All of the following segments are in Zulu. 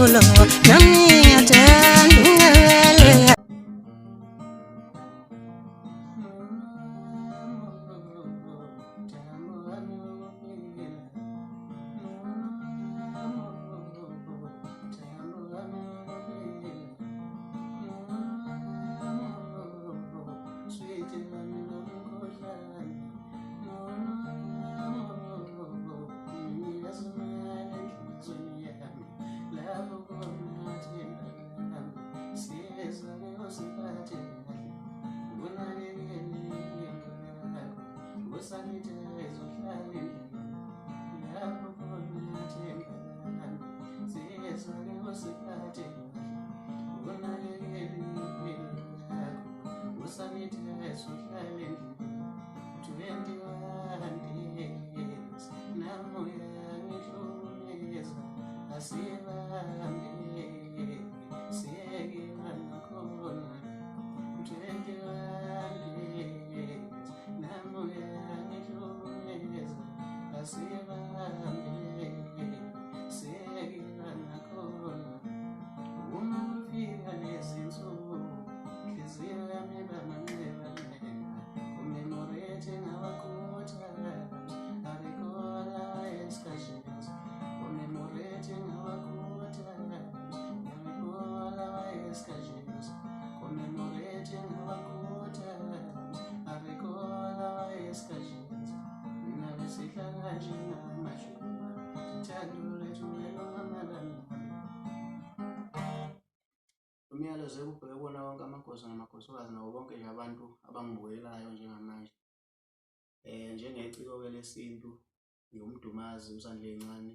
umculo nami ngiyathanda ungcwele. Umyalezo ekubheke kubona wonke amakhosi namakhosikazi nabo bonke nje abantu abangibukelayo njengamanje. Njengeciko-ke lesintu ngiyumdumazi uSandile Ncane,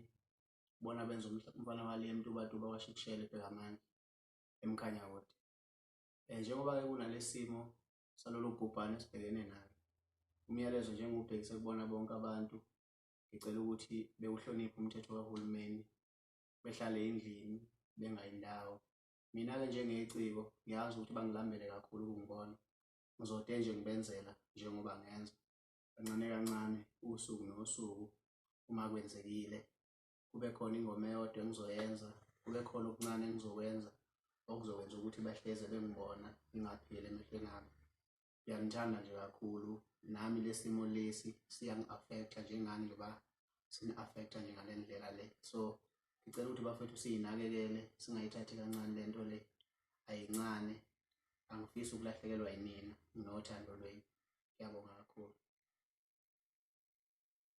bona benza umfana wale Mtubatuba kwaShikshele Bhekamani eMkhanyawood. Njengoba-ke kunale simo salolu bhubhane esibhekene nalo, umyalezo nje engubhekise kubona bonke abantu, ngicela ukuthi bewuhloniphe umthetho kahulumeni, behlale endlini bengayi ndawo. Mina-ke njengeciko ngiyazi ukuthi bangilambele kakhulu ukungibona, ngizode nje ngibenzela njengoba ngenza kancane kancane usuku nosuku. Uma kwenzekile kube khona ingoma eyodwa engizoyenza, kube khona okuncane engizokwenza okuzokwenza ukuthi bahleze bengibona ngingapheli emehlweni abo. Ngiyanithanda nje kakhulu, nami le simo lesi siyangi-affect-a njengani njengoba sini-affect-a nje ngale ndlela le. So ngicela ukuthi bafethu siyinakekele, singayithathi kancane le nto le, ayincane. Angifisi ukulahlekelwa yinina, nginothando lwenu. Ngiyabonga kakhulu.